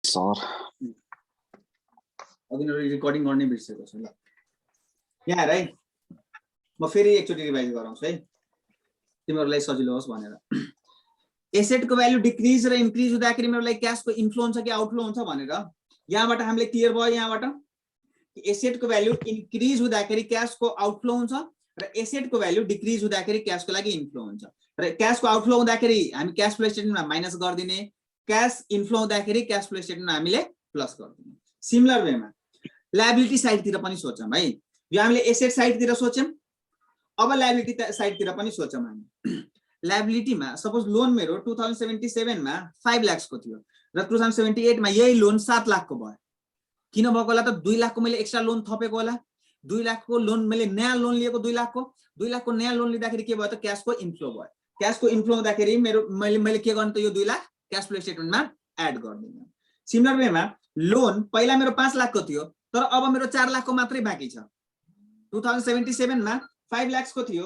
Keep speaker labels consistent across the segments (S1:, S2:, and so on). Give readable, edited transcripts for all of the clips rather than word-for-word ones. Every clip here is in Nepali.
S1: सर
S2: अघि रेकर्डिङ गर्ने बिर्सेको छु ल यहाँ हेर है म फेरि एकचोटि रिभाइज गराउँछु है तिमीहरुलाई सजिलो होस् भनेर एसेटको भ्यालु डिक्रिज र इन्क्रिज हुँदाखेरि मेरोलाई क्याशको इन्फ्लो हुन्छ कि आउटफ्लो हुन्छ भनेर यहाँबाट हामीले क्लियर भयो यहाँबाट एसेटको भ्यालु इन्क्रिज हुँदाखेरि क्याशको आउटफ्लो हुन्छ र एसेटको भ्यालु डिक्रिज हुँदाखेरि क्याशको लागि इन्फ्लो हुन्छ र क्याशको आउटफ्लो हुँदाखेरि हामी क्याश फ्लो स्टेटमेन्टमा माइनस गर्दिने क्याश इन्फ्लो हुँदाखेरि क्याश फ्लो स्टेटमेन्टमा हामीले प्लस गर्दिने सिमिलर वेमा लायबिलिटी साइडतिर पनि सोचौं है यो हामीले एसेट साइडतिर सोच्यौं अब लायबिलिटी साइडतिर पनि सोचौं हामी लायबिलिटीमा सपोज लोन मेरो 2077 मा 5 लाख को थियो र 2078 मा यही लोन 7 लाख को भयो किन भएको होला त 2 लाख को मैले एक्स्ट्रा लोन थपेको होला 2 लाख को लोन मैले नयाँ लोन लिएको 2 लाख को नयाँ लोन लिँदाखेरि के भयो त क्याशको इन्फ्लो भयो क्याशको इन्फ्लो हुँदाखेरि मेरो मैले के गर्नु त यो 2 लाख क्याश फ्लो स्टेटमेन्टमा एड गर्दिनु सिमिलर वेमा लोन पहिला मेरो 5 लाख को थियो तर अब मेरो 4 लाख को मात्रै बाँकी छ 2077 मा 5 लाख को थियो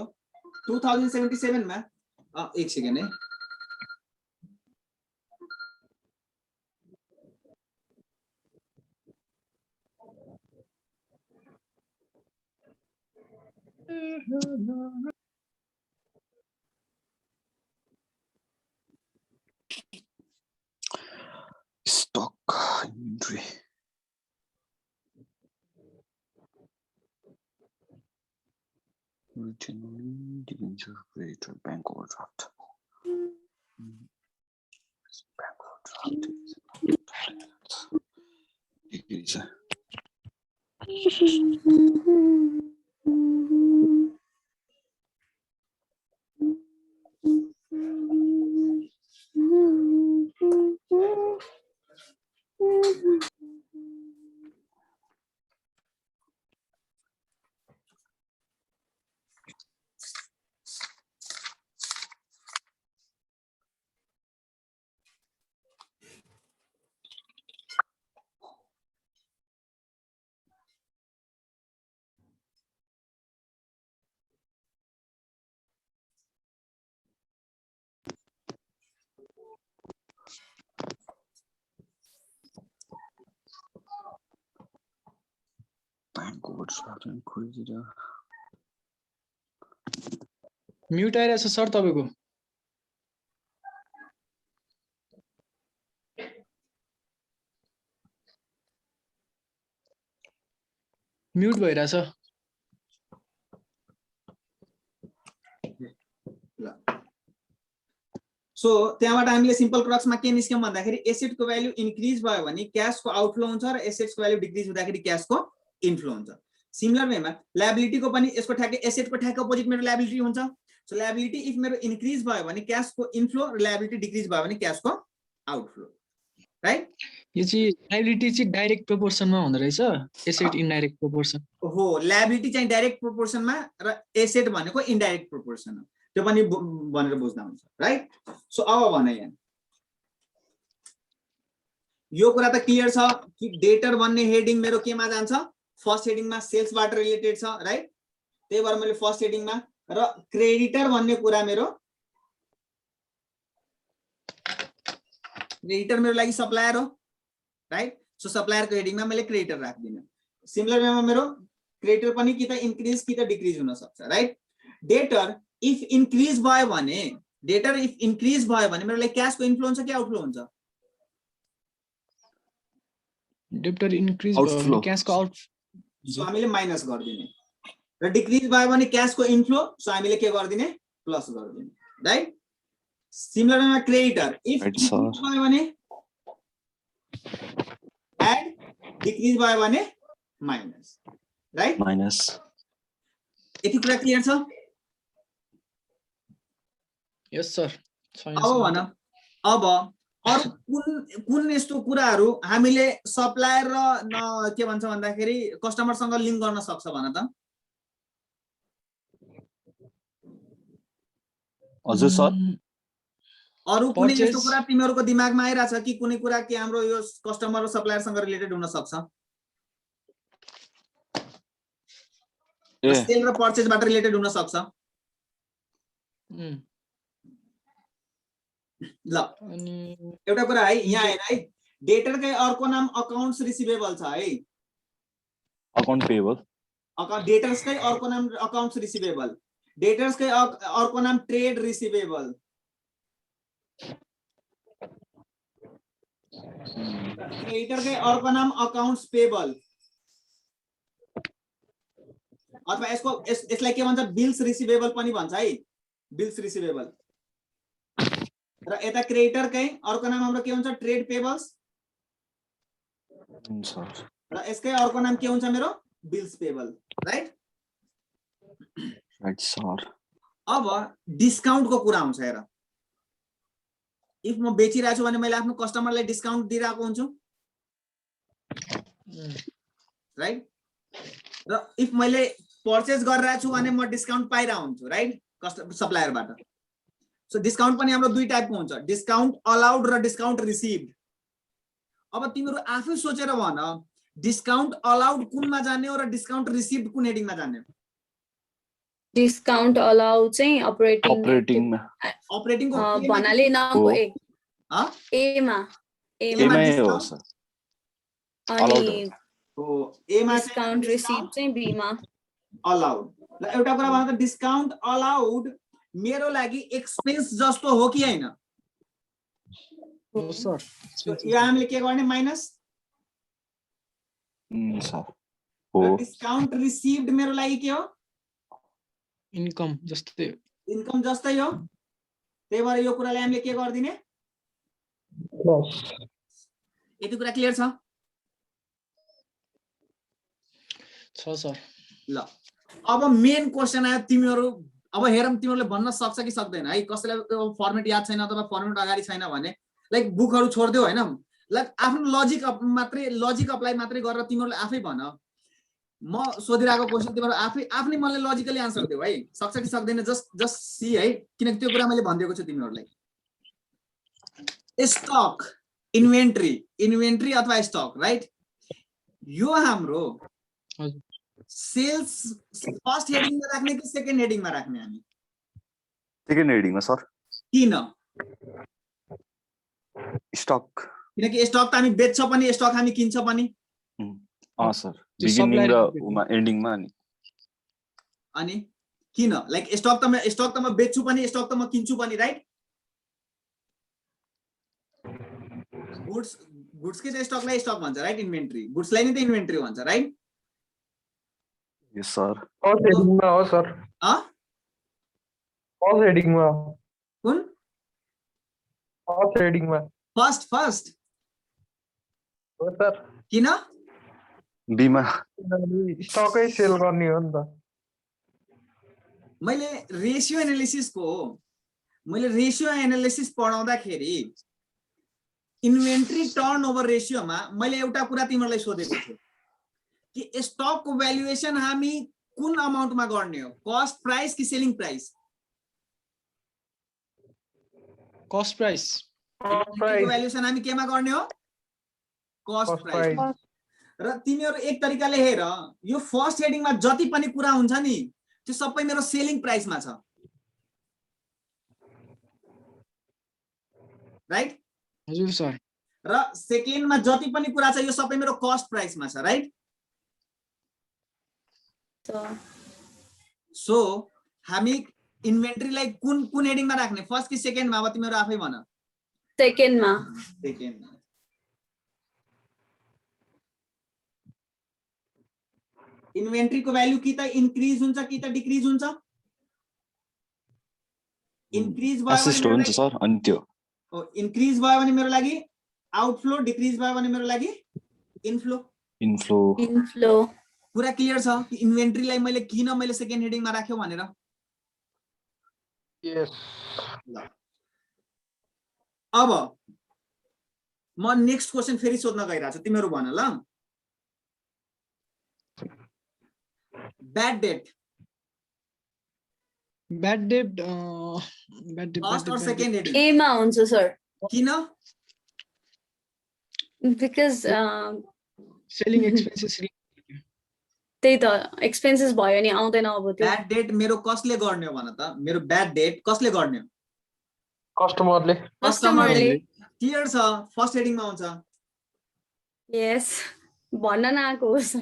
S2: 2077 मा एक सेकेन्ड है
S1: stock inventory Originally, debenture creditor, bank overdraft. Bank overdraft. Decrease. Bank overdraft and creditor.
S3: Mute आइरहेछ सर तपाईको म्युट भइरहेछ
S2: सो त्यहाँबाट हामीले सिम्पल क्रक्समा के निस्क्यौं भन्दाखेरि एसेटको भ्यालु इन्क्रिज भयो भने क्याशको आउटफ्लो हुन्छ र एसेट्सको भ्यालु डिक्रिज हुँदाखेरि क्याशको इन्फ्लो हुन्छ सिमिलर वेमा लायबिलिटीको पनि यसको ठ्याक्कै एसेटको ठ्याक्कै अपोजिट मेरो लायबिलिटी हुन्छ सो लायबिलिटी इफ मेरो इन्क्रिज भयो भने क्याशको इन्फ्लो र लायबिलिटी डिक्रिज भयो भने क्याशको आउटफ्लो राइट
S3: यो चाहिँ लायबिलिटी चाहिँ डाइरेक्ट प्रोपोर्सनमा हुँदो रहेछ एसेट इनडाइरेक्ट प्रोपोर्सन
S2: हो लायबिलिटी चाहिँ डाइरेक्ट प्रोपोर्सनमा र एसेट भनेको इनडाइरेक्ट प्रोपोर्सन हो त्यो पनि भनेर बुझ्दा हुन्छ राइट सो अब भने यहाँ यो कुरा त क्लियर छ कि डेटर भन्ने हेडिङ मेरो केमा जान्छ फर्स्ट हेडिङमा सेल्सबाट रिलेटेड छ राइट त्यही भएर मैले फर्स्ट हेडिङमा र क्रेडिटर भन्ने कुरा मेरो क्रेडिटर मेरो लागि सप्लायर हो राइट सो सप्लायरको हेडिङमा मैले क्रेडिटर राख्दिन सिमिलर वेमा मेरो क्रेडिटर पनि कि त इन्क्रिज कि त डिक्रिज हुन सक्छ राइट डेटर इफ इन्क्रिज भयो भने मेरो लागि क्याशको इन्फ्लो हुन्छ कि आउटफ्लो हुन्छ
S3: डेब्टर इन्क्रिज भयो भने क्याशको आउट
S2: सो हामीले माइनस गर्दिने र डिक्रिज भयो भने क्याशको इन्फ्लो सो हामीले के गर्दिने प्लस गर्दिने राइट सिमिलर वेमा क्रेडिटर इफ डिक्रिज भयो भने एड डिक्रिज भयो भने माइनस राइट
S1: माइनस
S2: यति कुरा क्लियर छ
S3: यस सर
S2: अब भन अब अरु कुन यस्तो कुराहरु हामीले सप्लायर र के भन्छ भन्दाखेरि कस्टमरसँग लिंक गर्न सक्छ भन त
S1: हजुर सर
S2: अरु कुनै यस्तो कुरा तिमीहरुको दिमागमा आइराछ कि कुनै कुरा के हाम्रो यो कस्टमर र सप्लायर सँग रिलेटेड हुन सक्छ सेल र पर्चेज बाट रिलेटेड हुन सक्छ ल अनि एउटा कुरा है यहाँ हेर है डेटरकै अर्को नाम अकाउन्ट्स रिसिभेबल छ है,
S1: अकाउन्ट पेएबल,
S2: डेटर्सकै अर्को नाम अकाउन्ट्स रिसिभेबल, डेटर्सकै अर्को नाम ट्रेड रिसिभेबल, क्रेडिटरकै अर्को नाम अकाउन्ट्स पेबल, अथवा यसलाई के भन्छ बिल्स रिसिभेबल पनि भन्छ है, बिल्स रिसिभेबल। र यता क्रेडिटरकै अर्को नाम हाम्रो के हुन्छ ट्रेड पेबल्स, र यसकै अर्को नाम के हुन्छ मेरो bills payable, right?
S1: Right sir.
S2: अब डिस्काउन्टको कुरा आउँछ हेर, इफ म बेचिरहेको छु भने मैले आफ्नो कस्टमरलाई डिस्काउन्ट दिइरहेको हुन्छु, राइट? र इफ मैले पर्चेस गरिरहेको छु भने म डिस्काउन्ट पाइरहेको हुन्छु, राइट? सप्लायरबाट। सो डिस्काउन्ट पनि हाम्रो दुई टाइपको हुन्छ, डिस्काउन्ट अलाउड र डिस्काउन्ट रिसिभड। अब तिमीहरू आफै सोचेर भन, डिस्काउन्ट अलाउड कुनमा जाने हो र डिस्काउन्ट रिसिभड कुन हेडिङमा जाने हो?
S4: डिस्काउन्ट अलाउ चाहिँ
S1: अपरेटिङमा
S2: अपरेटिङको
S4: भन्नाले नगो एमा
S1: हो सर।
S4: अनि
S2: एमा
S4: डिस्काउन्ट रिसिभ चाहिँ बीमा
S2: अलाउड। ल एउटा कुरा भन त, डिस्काउन्ट अलाउड मेरो लागि एक्सपेन्स जस्तो हो कि हैन?
S3: हो सर।
S2: यो हामीले के गर्ने माइनस
S1: सर
S2: हो। डिस्काउन्ट रिसिभड मेरो लागि के हो?
S3: इन्कम जस्तै,
S2: इन्कम जस्तै हो। त्यही भएर यो कुराले हामीले के गर्दिने? यति कुरा क्लियर छ?
S3: सर।
S2: ल अब मेन क्वेसन आयो, तिमीहरू अब हेरौँ तिमीहरूले भन्न सक्छ कि सक्दैन है। कसैलाई फर्मेट याद छैन अथवा फर्मेट अगाडि छैन भने लाइक बुकहरू छोड्दियो हैन, लाइक आफ्नो लजिक अप्लाई मात्रै गरेर तिमीहरूले आफै भन। म सोधिरहेको क्वेसन तिमीहरू आफ्नै मनले लजिकली आन्सर दियो है, सक्छ कि सक्दैन जस्ट सी है, किनकि त्यो कुरा मैले भनिदिएको छु तिमीहरूलाई। स्टक, इन्भेन्ट्री अथवा स्टक, राइट? यो हाम्रो सेल्स फर्स्ट हेडिङमा राख्ने कि सेकेन्ड हेडिङमा राख्ने हामी?
S1: सेकेन्ड हेडिङमा सर।
S2: किन?
S1: स्टक,
S2: किनकि स्टक त हामी बेच्छ पनि, स्टक हामी किन्छ पनि।
S1: सर बिगिनिङ र एन्डिङमा
S2: अनि किन? लाइक स्टक त म बेच्छु पनि, स्टक त म किन्छु पनि, राइट? गुड्स के चाहिँ स्टकलाई स्टक भन्छ, राइट? इन्भेन्ट्री, गुड्सलाई नै त इन्भेन्ट्री भन्छ, राइट?
S1: यस सर।
S5: फर्स्ट हेडिङमा हो सर। फर्स्ट हेडिङमा
S2: कुन?
S5: फर्स्ट हेडिङमा
S2: फर्स्ट
S5: हो सर।
S2: किन?
S1: बीमा
S5: स्टकै सेल गर्ने हो नि त।
S2: मैले रेशियो एनालिसिस पढाउँदाखेरि इन्भेन्ट्री टर्नओभर रेशियोमा मैले एउटा कुरा तिमीहरूलाई सोधेको छु कि स्टकको भ्यालुएसन हामी कुन अमाउन्टमा गर्ने हो, कस्ट प्राइस कि selling price?
S3: Cost price.
S2: Valuation हामी केमा गर्ने हो? Cost price. र तिमीहरू एक तरिकाले हेर, यो फर्स्ट हेडिङमा जति पनि कुरा हुन्छ नि त्यो सबै मेरो सेलिङ प्राइसमा छ, राइट?
S3: हजुर सर।
S2: र सेकेन्डमा जति पनि कुरा छ यो सबै मेरो कस्ट प्राइसमा छ, राइट? सो हामी इन्भेन्ट्रीलाई कुन हेडिङमा राख्ने, फर्स्ट कि सेकेन्डमा? अब तिमीहरू आफै भन।
S4: सेकेन्डमा।
S2: इन्भेन्ट्रीको भ्यालु कि त इन्क्रिज हुन्छ कि त डिक्रिज हुन्छ? इन्क्रिज भयो भने
S1: सर, अनि त्यो
S2: इन्क्रिज भयो भने मेरो लागि आउटफ्लो, डिक्रिज भयो भने मेरो लागि इनफ्लो। कुरा क्लियर छ कि इन्भेन्ट्रीलाई मैले किन सेकेन्ड हेडिङमा राख्यो भनेर?
S5: यस।
S2: अब म नेक्स्ट क्वेसन फेरि सोध्न गइरहेको छु, तिमीहरू भन ल। ब्याड डेट फर्स्ट और सेकेन्ड हेडिङ
S4: एमा हुन्छ सर।
S2: किन?
S4: Because
S3: selling expenses.
S4: त्यही त एक्सपेन्सेस भयो नि आउँदैन अब त्यो।
S2: ब्याड डेट मेरो कसले गर्ने हो भन त? मेरो ब्याड डेट कसले गर्ने हो?
S5: कस्टमरले।
S2: क्लियर छ, फर्स्ट हेडिङमा आउँछ।
S4: Yes. भन्न नआएको होस्।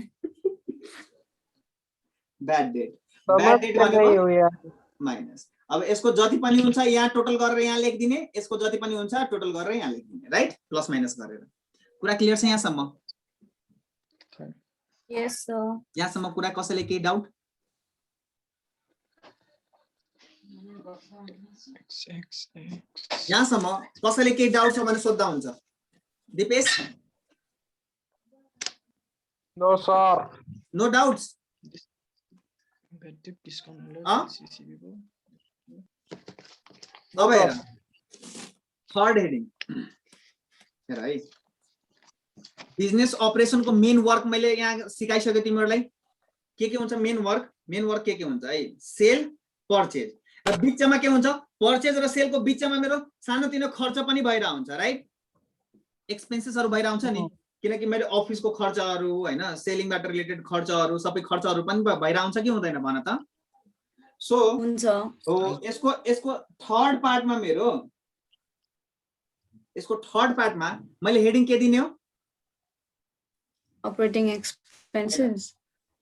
S2: ब्याड डेट भनेको
S5: हो यार
S2: माइनस। अब यसको जति पनि हुन्छ यहाँ टोटल गरेर यहाँ लेखिदिने, यसको जति पनि हुन्छ टोटल गरेर यहाँ लेखिदिने, राइट? प्लस माइनस गरेर। कुरा क्लियर छ यहाँसम्म?
S4: Yes sir.
S2: यहाँसम्म कुरा कसैले केही डाउट? यहाँसम्म कसैले केही डाउट छ भने सोध्दा हुन्छ। Dipesh?
S5: No sir
S2: no doubts? अब हेर थर्ड हेडिङ हेर है, बिजनेस अपरेसनको मेन वर्क मैले यहाँ सिकाइसके तिमीहरूलाई। के हुन्छ मेन वर्क? मेन वर्क के हुन्छ है? सेल, पर्चेज र बिचमा के हुन्छ? पर्चेज र सेलको बिचमा मेरो सानोतिनो खर्च पनि भइरा हुन्छ, राइट? एक्सपेन्सेसहरु भइरा हुन्छ नि, किनकि मैले अफिसको खर्चहरु हैन, सेलिङबाट रिलेटेड खर्चहरु सबै खर्चहरु पनि भइरा हुन्छ कि हुँदैन भन त? सो
S4: हुन्छ।
S2: हो यसको थर्ड पार्टमा मेरो यसको थर्ड पार्टमा मैले हेडिङ के दिने हो?
S4: Operating expenses.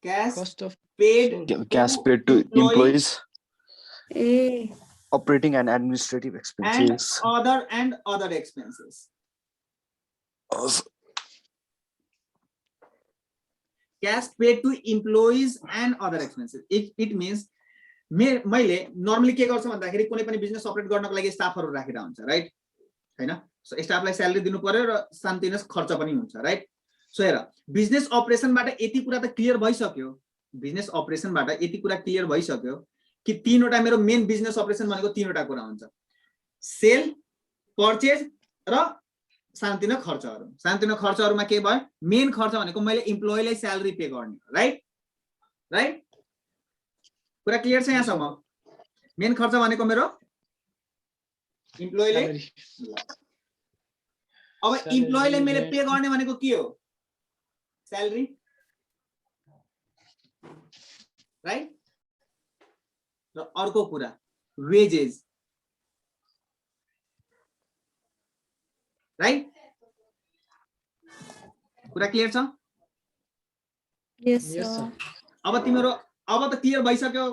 S2: Cash
S3: Cost of
S2: paid
S1: Cash paid to employees,
S4: A
S1: operating and administrative
S2: and
S1: expenses.
S2: other expenses. Cash paid to employees and other expenses. It means मैले नर्मली के गर्छु भन्दाखेरि कुनै पनि बिजनेस अपरेट गर्नको लागि स्टाफहरु राखेर हुन्छ, राइट? हैन? सो स्टाफलाई स्यालेरी दिनु पर्यो र सानोतिनो खर्च पनि हुन्छ, राइट? सो हेर बिजनेस अपरेसनबाट यति कुरा त क्लियर भइसक्यो। बिजनेस अपरेसनबाट यति कुरा क्लियर भइसक्यो कि तीनवटा मेरो मेन बिजनेस अपरेसन भनेको तीनवटा कुरा हुन्छ। सेल, पर्चेज र सानोतिनो खर्चहरु। सानोतिनो खर्चहरुमा के भयो? मेन खर्च भनेको मैले इम्प्लोइलाई स्यालेरी पे गर्ने, राइट? राइट? कुरा क्लियर छ यहाँसम्म? मेन खर्च भनेको मेरो इम्प्लोइले। अब इम्प्लोइलाई मैले पे गर्ने भनेको के हो? Salary, right? र अर्को कुरा वेजेस, राइट? कुरा क्लियर छ?
S4: यस
S3: Yes,
S4: सर।
S3: sir.
S2: अब त क्लियर भइसक्यो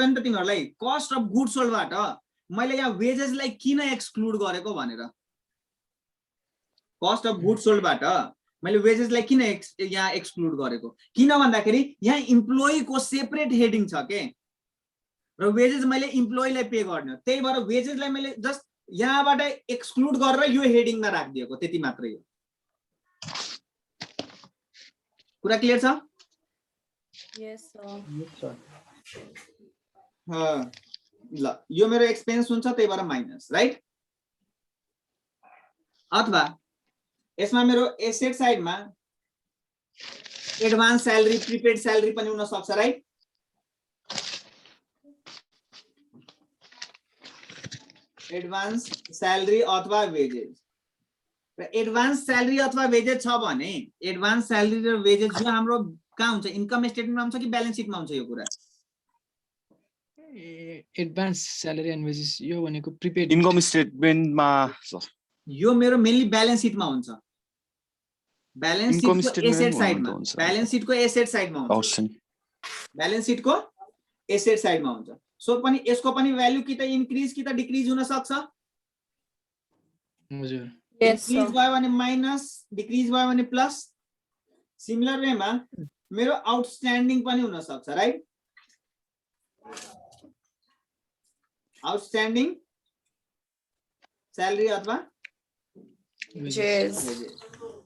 S2: नि त तिमीहरूलाई। कस्ट अफ गुड्स सोल्डबाट मैले यहाँ वेजेसलाई किन एक्सक्लुड गरेको भनेर। कस्ट अफ गुड्स सोल्डबाट मैले वेजेसलाई किन यहाँ एक्सक्लुड गरेको? किन भन्दाखेरि यहाँ इम्प्लोइको सेपरेट हेडिङ छ के, र वेजेस मैले इम्प्लोइलाई पे गर्ने हो। त्यही भएर वेजेसलाई मैले जस्ट यहाँबाट एक्सक्लुड गरेर यो हेडिङमा राखिदिएको, त्यति मात्रै हो। कुरा क्लियर छ?
S4: यस सर।
S2: ल यो मेरो एक्सपेन्स हुन्छ, त्यही भएर माइनस, राइट? अथवा यसमा मेरो एसेट साइडमा एडभान्स स्यालेरी, प्रिपेड स्यालेरी पनि हुन सक्छ, राइट? एडभान्स स्यालेरी अथवा वेजेस। र एडभान्स स्यालेरी अथवा वेजेस छ भने एडभान्स स्यालेरी र वेजेस यो हाम्रो कहाँ हुन्छ? इन्कम स्टेटमेन्टमा हुन्छ कि ब्यालेन्स सिटमा हुन्छ? यो कुरा
S3: एडभान्स स्यालेरी एन्ड वेजेस यो भनेको प्रिपेड
S1: Income statement मा
S2: यो मेरो मेनली ब्यालेन्स सिटमा हुन्छ। ब्यालेन्स
S1: Income
S2: सिटको
S1: statement
S2: एसेट
S1: मा
S2: साइडमा,
S1: हुन्छ।
S2: ब्यालेन्स सिटको एसेट साइडमा हुन्छ।
S1: option.
S2: ब्यालेन्स सिटको एसेट साइडमा हुन्छ। सो पनि यसको पनि भ्यालु कि त इन्क्रिज कि त डिक्रिज हुन सक्छ।
S3: हजुर।
S4: यस
S2: इन्क्रिज
S4: सर।
S2: भयो भने माइनस, डिक्रिज भयो भने प्लस। सिमिलर वेमा मेरो आउटस्ट्यान्डिङ पनि हुन सक्छ, राइट? आउटस्ट्यान्डिङ स्यालेरी अथवा
S4: वेजेस।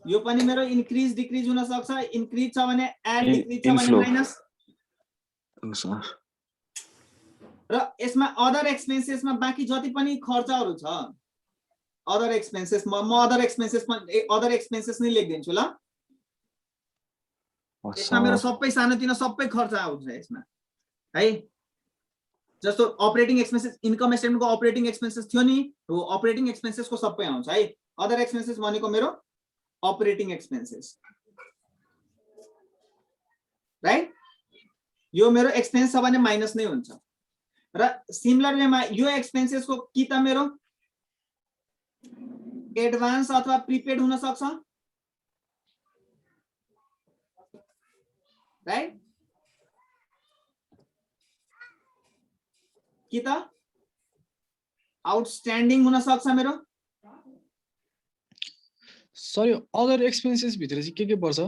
S2: यो पनि मेरो इन्क्रिज डिक्रिज हुन सक्छ। इन्क्रिज छ भने एड, डिक्रिज छ भने
S1: Inflow.
S2: माइनस।
S1: Sir.
S2: र यसमा अदर एक्सपेन्सेसमा बाँकी जति पनि खर्चहरु छ, अदर एक्सपेन्सेस म अदर एक्सपेन्सेस नै लेखिदिन्छु ल। यसमा मेरो सबै सानोतिनो सबै खर्च आउँछ यसमा, है? जस्तो अपरेटिङ एक्सपेन्सेस, इन्कम स्टेटमेन्टको अपरेटिङ एक्सपेन्सेस थियो नि, हो अपरेटिङ एक्सपेन्सेसको सबै आउँछ, है? अदर एक्सपेन्सेस भनेको मेरो अपरेटिङ एक्सपेन्सेस, राइट? यो मेरो एक्सपेन्स छ भने माइनस नै हुन्छ। र सिमिलर वेमा यो एक्सपेन्सेसको कि त मेरो एडभान्स अथवा प्रिपेड हुन सक्छ, राइट कि त आउटस्ट्यान्डिङ हुन सक्छ मेरो
S3: सर अदर एक्सपेन्सेस भित्र चाहिँ के पर्छ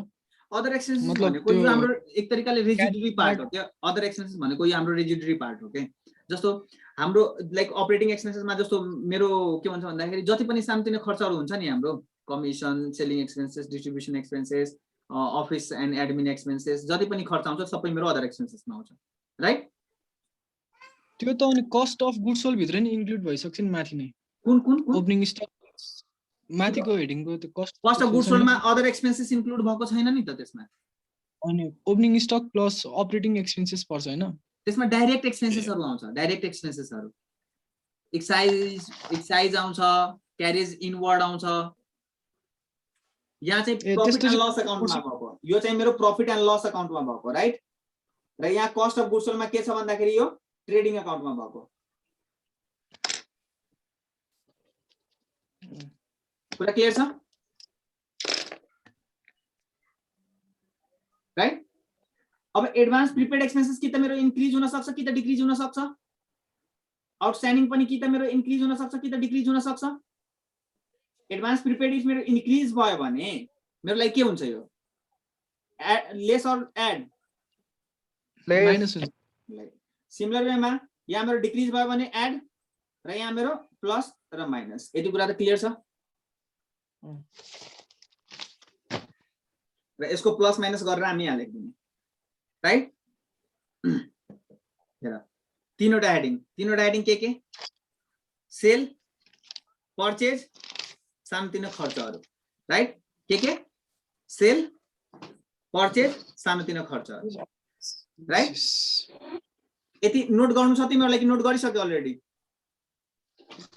S2: अदर एक्सपेन्सेस
S3: मतलब
S2: भनेको यो
S3: त्यो
S2: हाम्रो एक तरिकाले रेजिडरी पार्ट हो
S3: part-
S2: क्या अदर एक्सपेन्सेस भनेको यो हाम्रो रेजिडरी पार्ट हो के जस्तो हाम्रो लाइक अपरेटिङ एक्सपेन्सेसमा जस्तो मेरो के भन्छ भन्दाखेरि जति पनि सानोतिनो खर्चहरू हुन्छ नि हाम्रो commission selling expenses distribution expenses office and admin expenses जति पनि खर्च आउँछ सबै मेरो अदर एक्सपेन्सेसमा आउँछ राइट
S3: त्यो त अनि कस्ट अफ गुड्स सोल्ड भित्र नि इन्क्लुड भइसक्छ नि माथि नै
S2: कुन कुन कुन
S3: ओपनिङ स्टक माथिको हेडिङको त्यो
S2: कस्ट अफ गुड्स सोल्डमा अदर एक्सपेन्सेस इन्क्लुड भएको छैन नि त त्यसमा
S3: अनि opening stock plus operating expenses पर्छ हैन
S2: त्यसमा डाइरेक्ट एक्सपेन्सेसहरू आउँछ डाइरेक्ट एक्सपेन्सेसहरू एक्साइज आउँछ क्यारेज इनवर्ड आउँछ यहाँ चाहिँ प्रफिट एन्ड लस अकाउन्टमा भएको यो चाहिँ मेरो प्रफिट एन्ड लस अकाउन्टमा भएको राइट र यहाँ कस्ट अफ गुड्स सोल्डमा के छ भन्दाखेरि यो ट्रेडिङ अकाउन्टमा भएको कुरा क्लियर छ राइट अब एडभान्स प्रिपेड एक्सपेन्सेस कि त मेरो इन्क्रिज हुन सक्छ कि त डिक्रिज हुन सक्छ आउटस्ट्यान्डिङ पनि कि त मेरो इन्क्रिज हुन सक्छ कि त डिक्रिज हुन सक्छ एडभान्स प्रिपेड इफ मेरो इन्क्रिज भयो भने मेरो लागि के हुन्छ यो लेस अर एड
S3: माइनस हुन्छ
S2: सिमिलर वेमा यहाँ मेरो डिक्रिज भयो भने एड र यहाँ मेरो प्लस र माइनस यति कुरा त क्लियर छ र यसको प्लस माइनस गरेर हामी यहाँ लेख्दिने राइट हेर तीनवटा हेडिङ के सेल पर्चेज सानोतिनो खर्चहरू राइट के सेल पर्चेज सानोतिनो खर्चहरू राइट यति नोट गर्नु छ तिमीहरुले कि नोट गरिसक्यो अलरेडी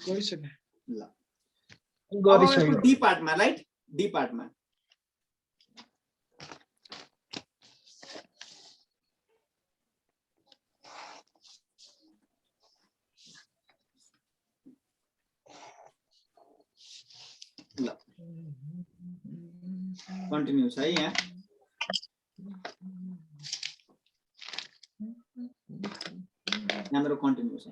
S3: गरिसके
S2: ल गरिसक्यो डी पार्टमा राइट डी पार्टमा ल कन्टिन्यू छ है यहाँ मेरो कन्टिन्यू छ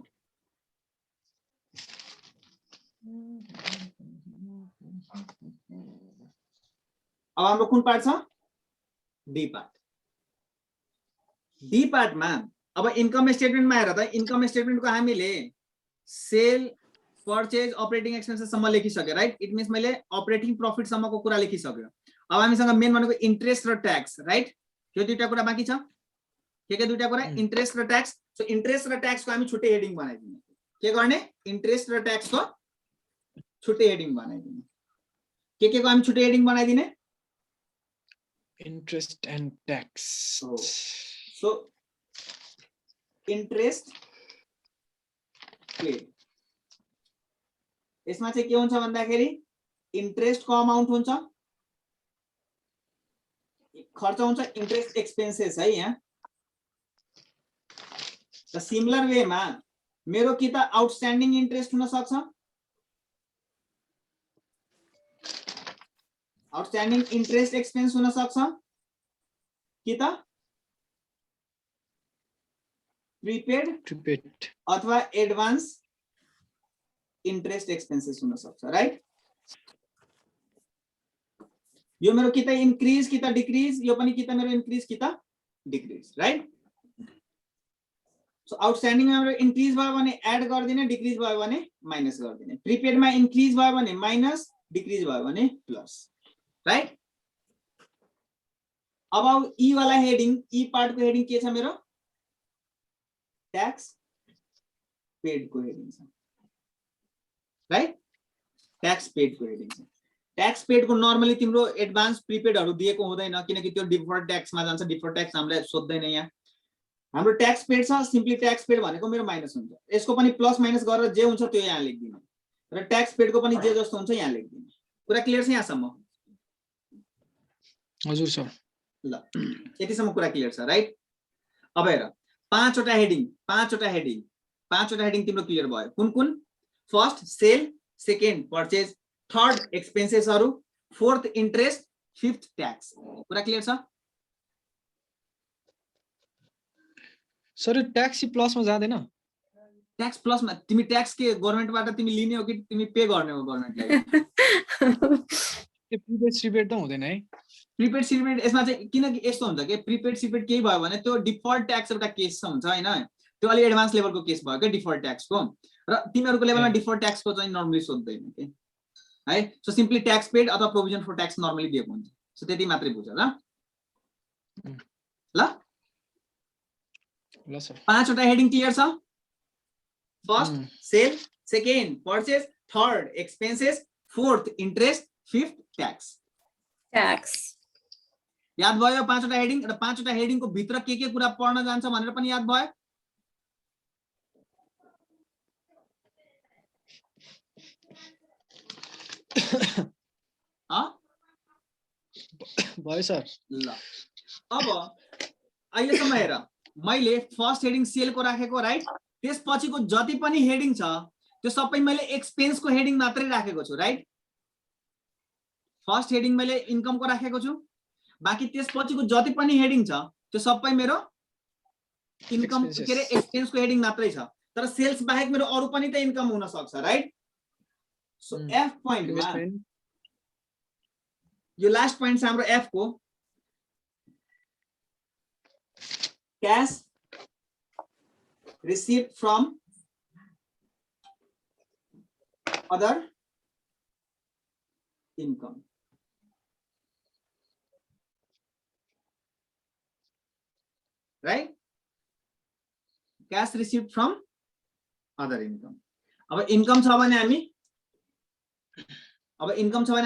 S2: अब हाम्रो कुन पार्ट छ डी पार्टमा अब इन्कम स्टेटमेन्टमा हेर त इन्कम स्टेटमेन्टको हामीले सेल पर्चेज अपरेटिङ एक्सपेन्सेस सम्म लेखिसक्यो राइट इट मिन्स मैले अपरेटिङ प्रॉफिट सम्मको कुरा लेखिसक्यो अब हामीसँग मेन भनेको इन्ट्रेस्ट र ट्याक्स राइट यो दुईटा कुरा बाँकी छ के दुईटा कुरा इन्ट्रेस्ट र ट्याक्स सो इन्ट्रेस्ट र ट्याक्सको हामी छुट्टै हेडिङ बनाइदिने के गर्ने इन्ट्रेस्ट र ट्याक्सको छुट्टै हेडिङ बनाइदिने के को हामी छुट्टै हेडिङ बनाइदिने
S3: interest and tax
S2: so interest paid यसमा चाहिँ के हुन्छ भन्दाखेरि इन्ट्रेस्टको अमाउन्ट हुन्छ खर्च हुन्छ इन्ट्रेस्ट एक्सपेन्सेस है यहाँ र सिमिलर वेमा मेरो कि त आउटस्ट्यान्डिङ इन्ट्रेस्ट हुन सक्छ आउटस्ट्यान्डिङ इन्ट्रेस्ट एक्सपेन्स हुन सक्छ कि त प्रिपेड अथवा एडभान्स इन्ट्रेस्ट एक्सपेन्सेस हुन सक्छ राइट यो मेरो कि त इन्क्रिज कि त डिक्रिज यो पनि कि त मेरो इन्क्रिज कि त डिक्रिज राइट सो आउटस्ट्यान्डिङमा मेरो इन्क्रिज भयो भने एड गरिदिने डिक्रिज भयो भने माइनस गरिदिने प्रिपेडमा इन्क्रिज भयो भने माइनस डिक्रिज भयो भने प्लस राइट अब ई वाला हेडिङ ई पार्टको हेडिङ के छ मेरो ट्याक्स पेडको हेडिङ छ राइट ट्याक्स पेडको हेडिङ छ ट्याक्स पेडको नर्मली तिम्रो एडभान्स प्रिपेडहरु दिएको हुँदैन किनकि त्यो डिफर्ड ट्याक्समा जान्छ डिफर्ड ट्याक्स हामीले सोध्दैन यहाँ हाम्रो ट्याक्स पेड छ सिम्पली ट्याक्स पेड भनेको मेरो माइनस हुन्छ यसको पनि प्लस माइनस गरेर जे हुन्छ त्यो यहाँ लेख्दिने र ट्याक्स पेडको पनि जे जस्तो हुन्छ यहाँ लेख्दिने कुरा क्लियर छ यहाँसम्म
S3: हजुर सर
S2: ल यतिसम्म कुरा क्लियर छ राइट अब हेर पाँचवटा हेडिङ तिम्रो क्लियर भयो कुन कुन first sale second purchase third एक्सपेन्सेसहरु फोर्थ इन्ट्रेस्ट फिफ्थ ट्याक्स कुरा क्लियर छ
S3: सर ट्याक्सी प्लसमा जाँदैन?
S2: ट्याक्स प्लसमा तिमी ट्याक्स के गभर्नमेन्टबाट तिमी लिने हो कि तिमी पे गर्ने हो गभर्नमेन्टलाई?
S3: त्यो प्रिपेड सिपेड त हुँदैन है?
S2: प्रिपेड सिपेड यसमा चाहिँ किनकि यस्तो हुन्छ कि प्रिपेड सिपेड केही भयो भने त्यो डिफल्ट ट्याक्स एउटा केस हुन्छ हैन, त्यो अलि एडभान्स लेभलको केस भयो के डिफल्ट ट्याक्सको, र तिमीहरूको लेभलमा डिफल्ट ट्याक्सको चाहिँ नर्मली सोध्दैन के है। सो सिम्पली ट्याक्स पेड अथवा प्रोभिजन फर ट्याक्स नर्मली दिएको हुन्छ। सो त्यति मात्रै बुझ ल। ल
S3: ल सर।
S2: 5 वटा हेडिङ क्लियर छ? First sale, second purchase, third expenses, fourth interest, fifth tax.
S4: Tax
S2: याद भयो 5 वटा हेडिङ? र 5 वटा हेडिङको भित्र के कुरा पढ्न जान्छ भनेर पनि याद भयो?
S3: भयो सर।
S2: ल अब अहिलेसम्म हेर, मैले फर्स्ट हेडिङ सेलको राखेको राइट, त्यसपछिको जति पनि हेडिङ छ त्यो सबै मैले एक्सपेन्सको हेडिङ मात्रै राखेको छु राइट। फर्स्ट हेडिङ मैले इन्कमको राखेको छु, बाँकी त्यसपछिको जति पनि हेडिङ छ त्यो सबै मेरो इन्कम के अरे एक्सपेन्सको हेडिङ मात्रै छ। तर सेल्स बाहेक मेरो अरु पनि त इन्कम हुन सक्छ राइट। सो एफ पोइन्टमा यो लास्ट पोइन्ट छ हाम्रो एफ को, cash received from other income. Right? Cash received from other income. अब इन्कम छ भने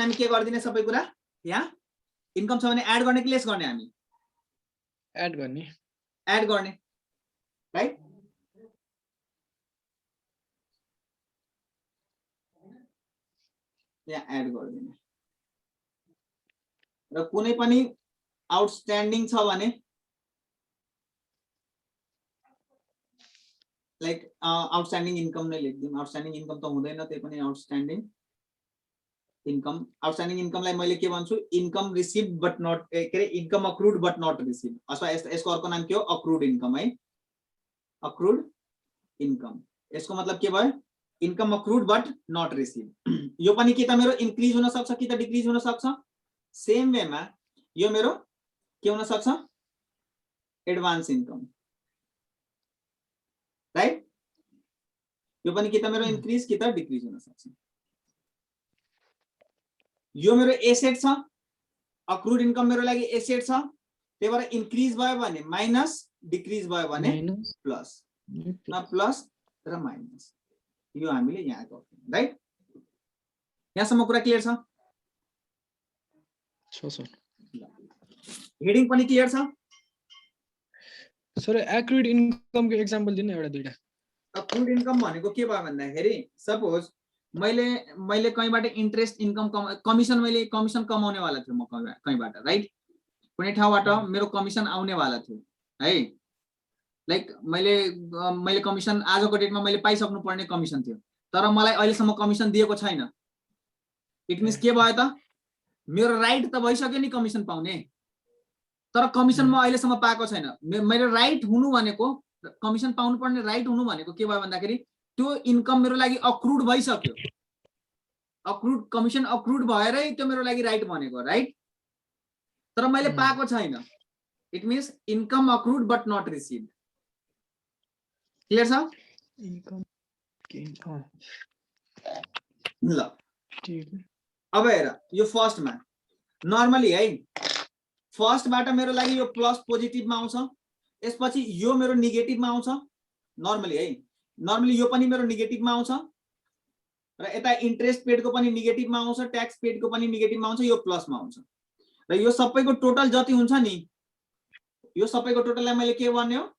S2: हामी के गर्दिने सबै कुरा यहाँ? इन्कम छ भने एड गर्ने कि लेस गर्ने? हामी
S3: एड गर्ने
S2: राइट। यहाँ एड गरिदिने र कुनै पनि आउटस्ट्यान्डिङ छ भने लाइक आउटस्ट्यान्डिङ इन्कम नै लेख्दिम। आउटस्ट्यान्डिङ इन्कम त हुँदैन, त्यही पनि आउटस्ट्यान्डिङ इन्कम। आउटस्ट्यान्डिङ इन्कमलाई मैले के भन्छु? इन्कम रिसिभ बट नट के अरे income accrued but not receive, अथवा यसको अर्को नाम के हो? अक्रुड इन्कम है, अक्रुड इन्कम। यसको मतलब के भयो? Income accrued but not receive. यो पनि कि त मेरो इन्क्रिज हुन सक्छ कि त डिक्रिज हुन सक्छ। सेम वेमा यो मेरो के हुन सक्छ? Advance income right. यो पनि कि त मेरो इन्क्रिज कि त डिक्रिज हुन सक्छ। यो मेरो एसेट छ, अक्रुड इन्कम मेरो लागि एसेट छ, त्यही भएर इन्क्रिज भयो भने माइनस, डिक्रिज भयो भने प्लस, न प्लस र माइनस। यो हामीले यहाँ गर्छौं राइट। यहाँसम्म कुरा क्लियर छ?
S3: सर
S2: हेडिङ पनि क्लियर छ?
S3: सर एक्रुड इन्कमको एक्जाम्पल दिनु एउटा दुईटा।
S2: अक्रुड इन्कम भनेको के भयो भन्दाखेरि सपोज मैले कहीँबाट इन्ट्रेस्ट इन्कम कमिसन, मैले कमिसन कमाउने वाला थियो म कहीँबाट राइट। कुनै ठाउँबाट मेरो कमिसन आउने वाला थियो है, लाइक मैले कमिसन आजको डेटमा मैले पाइसक्नु पर्ने कमिसन थियो, तर मलाई अहिलेसम्म कमिसन दिएको छैन। इट मिन्स के भयो त? मेरो राइट त भइसक्यो नि कमिसन पाउने, तर कमिसन म अहिलेसम्म पाएको छैन। मेरो राइट हुनु भनेको, कमिसन पाउनु पर्ने राइट हुनु भनेको के भयो भन्दाखेरि त्यो इन्कम मेरो लागि अक्रुड भइसक्यो। अक्रुड कमिसन अक्रुड भएरै त्यो मेरो लागि राइट बनेको राइट, तर मैले पाएको छैन। It means income accrued but not receive. Clear छ? ल अब हेर, यो फर्स्टमा नर्मली है, फर्स्टबाट मेरो लागि यो प्लस पोजिटिभमा आउँछ, यसपछि यो मेरो नेगेटिभमा आउँछ नर्मली है। नर्मली यो पनि मेरो नेगेटिभमा आउँछ र यता इन्ट्रेस्ट पेडको पनि नेगेटिभमा आउँछ, ट्याक्स पेडको पनि नेगेटिभमा आउँछ, यो प्लसमा आउँछ। र यो सबैको टोटल जति हुन्छ नि, यो सबैको टोटललाई मैले के भन्ने हो?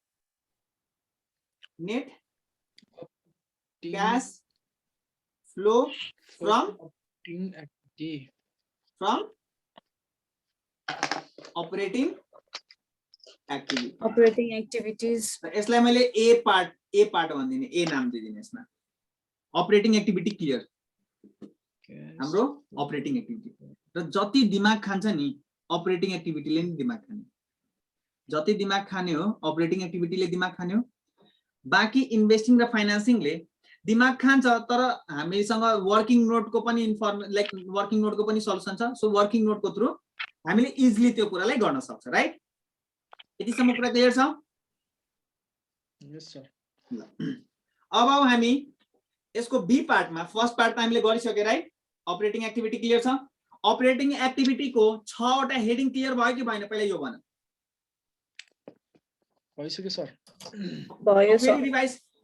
S2: Net cash flow from operating
S4: activities.
S2: यसलाई मैले ए पार्ट भन्दिने, ए नाम दिदिने यसमा। Operating activity clear? हाम्रो अपरेटिङ एक्टिभिटी र जति दिमाग खान्छ नि अपरेटिङ एक्टिभिटीले नि दिमाग खाने। जति दिमाग खाने हो अपरेटिङ एक्टिभिटीले दिमाग खाने हो, बाँकी इन्भेस्टिङ र फाइनान्सिङले दिमाग खान्छ, तर हामीसँग वर्किङ नोटको पनि लाइक वर्किङ नोटको पनि सल्युसन छ। सो वर्किङ नोटको थ्रु हामीले इजिली त्यो कुरालाई गर्न सक्छ, राइट? यतिसम्म कुरा क्लियर छ?
S3: यस सर।
S2: अब हामी यसको बी पार्टमा, फर्स्ट पार्ट त हामीले गरिसके, राइट? अपरेटिङ एक्टिभिटी क्लियर छ। अपरेटिङ एक्टिभिटीको 6 वटा हेडिङ क्लियर भयो कि भएन पहिला यो भन।
S3: भइसक्यो सर।
S4: भयो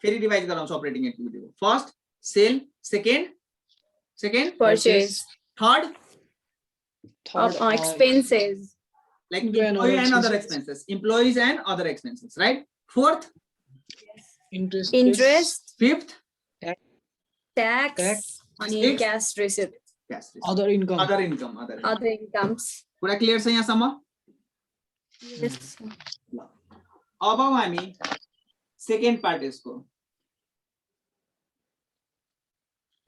S2: फेरि रिभाइज गराउँछ अपरेटिङ एक्टिभिटीको। First sale, second
S4: purchase
S2: third
S4: expenses
S2: like employee and other expenses, employees and other expenses, right? Fourth
S4: interest
S2: fifth
S4: tax अनि
S2: Sixth.
S4: cash receipt
S2: cash receipt.
S3: Other income.
S2: other incomes
S4: कुरा
S2: क्लियर छ यहाँसम्म?
S4: yes
S2: अब हामी सेकेन्ड पार्ट यसको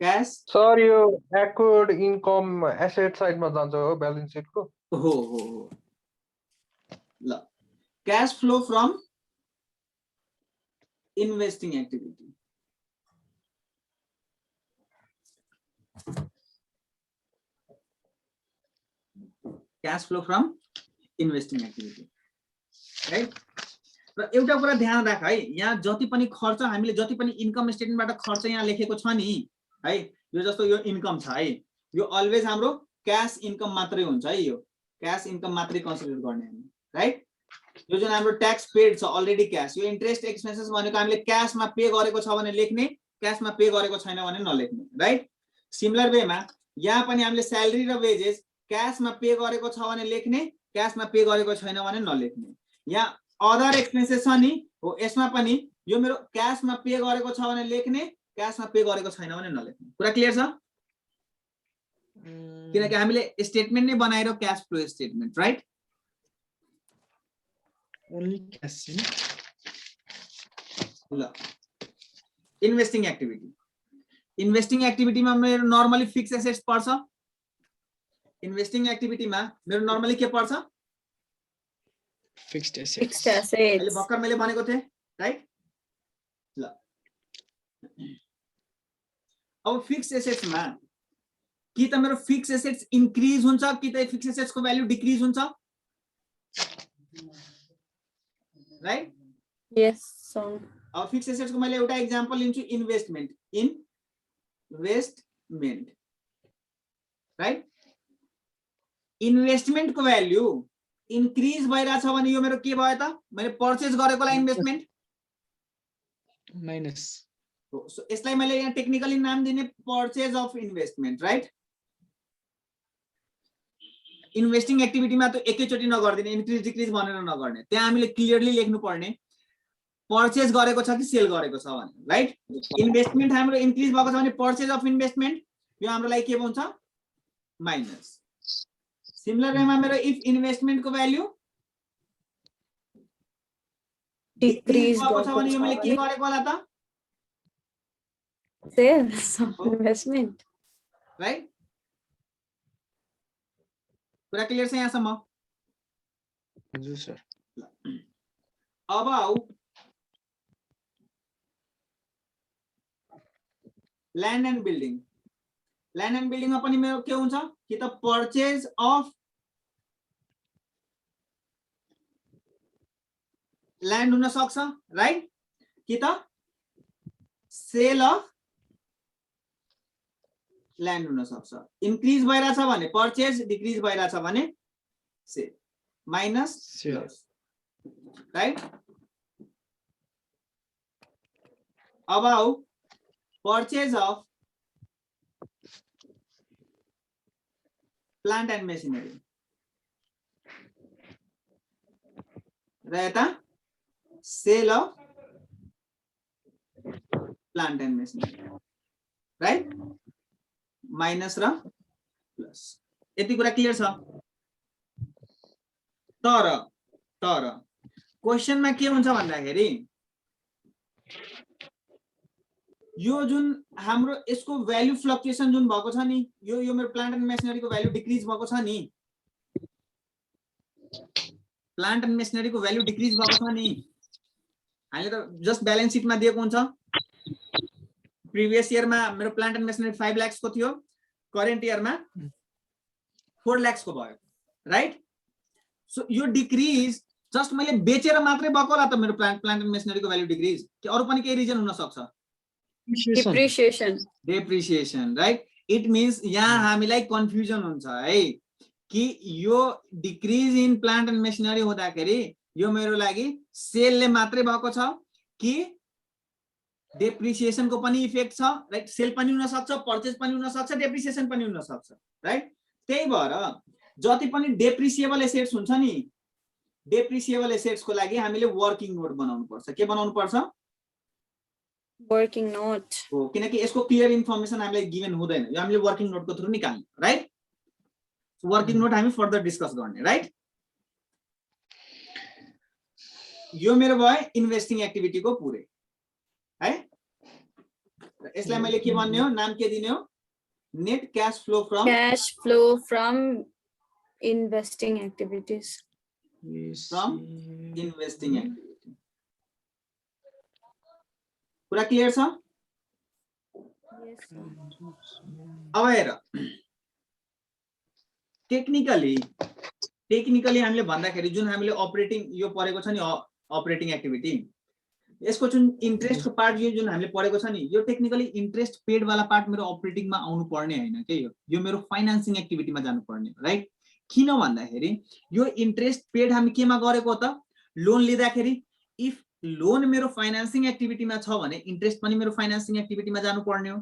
S2: क्याश
S5: सर यो एक्वर्ड इन्कम एसेट साइडमा जान्छ हो ब्यालेन्स सिटको।
S2: हो ल cash flow from investing activity. Cash flow from investing activity, right? र एउटा कुरा ध्यान राख है, यहाँ जति पनि खर्च हामीले जति पनि इन्कम स्टेटमेन्टबाट खर्च यहाँ लेखेको छ नि है, यो जस्तो यो इन्कम छ है, यो अलवेज हाम्रो क्याश इन्कम मात्रै हुन्छ है, यो क्याश इन्कम मात्रै कन्सिडर गर्ने हामी, राइट? यो जुन हाम्रो ट्याक्स पेड छ अलरेडी क्याश, यो इन्ट्रेस्ट एक्सपेन्सेस भनेको हामीले क्याशमा पे गरेको छ भने लेख्ने, क्याशमा पे गरेको छैन भने नलेख्ने, राइट? सिमिलर वेमा यहाँ पनि हामीले स्यालेरी र वेजेस क्याशमा पे गरेको छ भने लेख्ने, क्याशमा पे गरेको छैन भने नलेख्ने। यहाँ अदर एक्सपेन्सेस छ नि हो, यसमा पनि यो मेरो क्याशमा पे गरेको छ भने लेख्ने, क्याशमा पे गरेको छैन भने नलेख्ने। कुरा क्लियर छ? किनकि हामीले स्टेटमेन्ट नै बनाएर cash flow statement, right?
S3: Only cash छैन।
S2: ल इन्भेस्टिङ एक्टिभिटी, इन्भेस्टिङ एक्टिभिटीमा मेरो नर्मली फिक्स एसेट्स पर्छ। इन्भेस्टिङ एक्टिभिटीमा मेरो नर्मली के पर्छ?
S3: Fixed asset.
S4: fixed
S2: अहिले
S4: assets
S2: भर्खर मैले भनेको थिएँ, राइट? ल अब फिक्स एसेट्समा कि त मेरो फिक्स एसेट्स इन्क्रिज हुन्छ कि त फिक्स एसेट्सको भ्यालु डिक्रिज हुन्छ, राइट?
S4: yes so
S2: अब फिक्स एसेट्सको मैले एउटा एक्जाम्पल लिन्छु, इन्भेस्टमेन्ट, राइट? इन्भेस्टमेन्टको भ्यालु इन्क्रिज भइरहेछ भने यो मेरो के भयो त? मैले पर्चेज गरेकोलाई इन्भेस्टमेन्ट
S3: माइनस।
S2: सो यसलाई मैले यहाँ टेक्निकली नाम दिने purchase of investment, right? Investing एक्टिभिटीमा त एकैचोटि नगर्दिने, इन्क्रिज डिक्रिज भनेर नगर्ने, त्यहाँ हामीले क्लियरली लेख्नु पर्ने पर्चेज गरेको छ कि सेल गरेको छ भने, राइट? इन्भेस्टमेन्ट हाम्रो इन्क्रिज भएको छ भने पर्चेज अफ इन्भेस्टमेन्ट यो हाम्रो लागि के हुन्छ? माइनस। सिमिलर वेमा मेरो इफ इन्भेस्टमेन्टको भ्यालु
S4: decrease
S2: भएको छ भने यो मैले के
S4: भएको
S2: गरेको होला त?
S4: sales of investment
S2: right? कुरा क्लियर छ यहाँसम्म?
S3: हजुर सर।
S2: अब आऊ land and building. Land and बिल्डिङमा पनि मेरो के हुन्छ? कि त पर्चेज अफ ल्यान्ड हुन सक्छ, राइट? कि त सेल अफ ल्यान्ड हुन सक्छ। इन्क्रिज भइरहेछ भने पर्चेज, डिक्रिज भइरहेछ भने सेल, माइनस प्लस, राइट? अब आऊ purchase of plant and machinery र यता sale of plant and machinery, right? Minus र प्लस। यति कुरा क्लियर छ? तर क्वेसनमा के हुन्छ भन्दाखेरि यो जुन हाम्रो यसको भ्यालु फ्लक्चुएसन जुन भएको छ नि, यो मेरो प्लान्ट एन्ड मेसिनरीको भ्यालु डिक्रिज भएको छ नि, प्लान्ट एन्ड मेसिनरीको भ्यालु डिक्रिज भएको छ नि, हामीले त जस्ट ब्यालेन्स सिटमा दिएको हुन्छ। प्रिभियस इयरमा मेरो प्लान्ट एन्ड मेसिनरी 5 लाख को थियो, करेन्ट इयरमा 4 लाख को भयो, राइट? सो यो डिक्रिज जस्ट मैले बेचेर मात्रै भएको होला त मेरो प्लान्ट एन्ड मेसिनरीको भ्यालु डिक्रिज, कि अरु पनि केही रिजन हुन सक्छ? Depreciation, right? इट मिन्स यहाँ हामीलाई कन्फ्युजन हुन्छ है कि यो decrease in plant and machinery हुँदाखेरि यो मेरो लागि सेलले मात्रै भएको छ कि डेप्रिसिएसन को पनि इफेक्ट छ, राइट? सेल पनि हुन सक्छ, पर्चेज पनि हुन सक्छ, डेप्रिसिएसन पनि हुन सक्छ, राइट? त्यही भएर जति पनि डेप्रिसिएबल एसेट्स हुन्छ नि, डेप्रिसिएबल एसेट्स को लागि हामीले वर्किङ नोट बनाउनु पर्छ। के बनाउनु पर्छ?
S4: वर्किङ नोट
S2: हो, किनकि यसको क्लियर इन्फर्मेसन हामीलाई गिभन हुँदैन, यो हामीले वर्किङ नोटको थ्रु निकाल्ने, राइट? वर्किङ नोट हामी फर्दर डिस्कस गर्ने, राइट? यो मेरो भयो इन्भेस्टिङ एक्टिभिटी को पुरै है। यसलाई मैले के भन्ने हो, नाम के दिने हो? Net cash flow from
S4: investing activities.
S2: From investing activity. पुरा क्लियर छ? अब हेर, टेक्निकली हामीले भन्दाखेरि जुन हामीले अपरेटिङ यो पढेको छ नि अपरेटिङ एक्टिभिटी, यसको जुन इन्ट्रेस्ट को पार्ट यो जुन हामीले पढेको छ नि, यो टेक्निकली इन्ट्रेस्ट पेड वाला पार्ट मेरो अपरेटिङमा आउनु पर्ने हैन के, यो मेरो फाइनान्सिङ एक्टिभिटीमा जानु पर्ने, राइट? किन भन्दाखेरि यो इन्ट्रेस्ट पेड हामी केमा गरेको त? लोन लिँदाखेरि। इफ लोन मेरो फाइनान्सिङ एक्टिभिटीमा छ भने इन्ट्रेस्ट पनि मेरो फाइनान्सिङ एक्टिभिटीमा जानु पर्ने हो,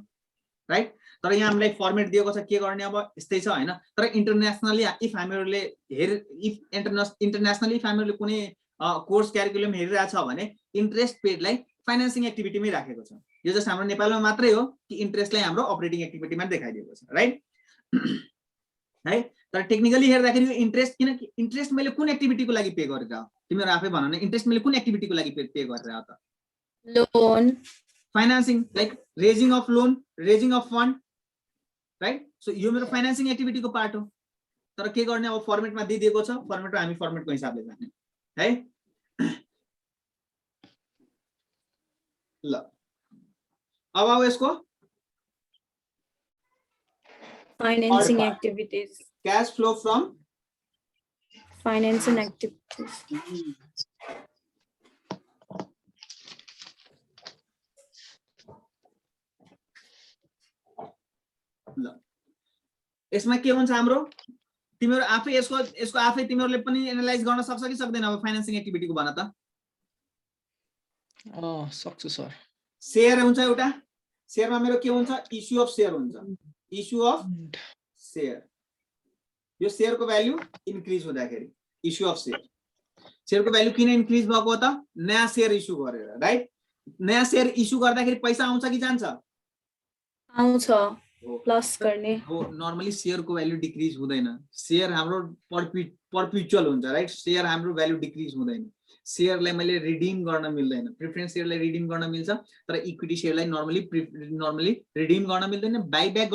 S2: राइट? तर यहाँ हामीलाई फर्मेट दिएको छ के गर्ने, अब यस्तै छ हैन? तर इन्टरनेशनली इफ हामीहरुले इन्टरनेशनली इफ हामीहरुले कुनै कोर्स क्यारिकुलम हेरिरहेछ भने इन्ट्रेस्ट पेडलाई फाइनान्सिङ एक्टिभिटीमै राखेको छ। यो जस्ट हाम्रो नेपालमा मात्रै हो कि इन्ट्रेस्टलाई हाम्रो अपरेटिङ एक्टिभिटीमा देखाइदिएको छ, राइट? है, तर टेक्निकली हेर्दाखेरि यो इन्ट्रेस्ट, किनकि इन्ट्रेस्ट मैले कुन एक्टिभिटीको लागि पे गरेर हो? तिमीहरु आफै भन न, इन्ट्रेस्ट मैले कुन एक्टिभिटीको लागि पे गरेर हो त?
S4: Loan,
S2: financing, like raising of loan, raising of fund, right? So यो मेरो फाइनान्सिङ एक्टिभिटीको पार्ट हो। तर के गर्ने, अब फर्मेटमा दिइदिएको छ, फर्मेटमा हामी फर्मेटको हिसाबले जाने है। ल अब यसको
S4: financing activities,
S2: cash flow from
S4: financing activities.
S2: ल यसमा के हुन्छ हाम्रो, तिमीहरु आफै यसको आफै तिमीहरुले पनि एनालाइज गर्न सक्छ कि सक्दैन? अब फाइनान्सिङ एक्टिभिटीको भन त।
S3: सक्छु सर।
S2: शेयर हुन्छ एउटा, शेयरमा मेरो के हुन्छ? इस्यु अफ शेयर हुन्छ, इस्यु अफ शेयर। यो शेयरको भ्यालु इन्क्रिज हुँदाखेरि इस्यु अफ शेयर, शेयरको भ्यालु किन इन्क्रिज भएको त? नयाँ शेयर इस्यु गरेर, राइट? नयाँ शेयर इस्यु गर्दाखेरि पैसा आउँछ कि जान्छ?
S4: आउँछ, प्लस गर्ने
S2: हो। नर्मली शेयरको भ्यालु डिक्रिज हुँदैन, शेयर हाम्रो पर्पिचुअल हुन्छ, राइट? शेयर हाम्रो भ्यालु डिक्रिज हुँदैन। शेयरलाई मैले रिडिम गर्न मिल्दैन, प्रिफरेन्स शेयरलाई रिडिम गर्न मिल्छ, तर इक्विटी शेयरलाई नर्मली रिडिम गर्न मिल्दैन, बाइब्याक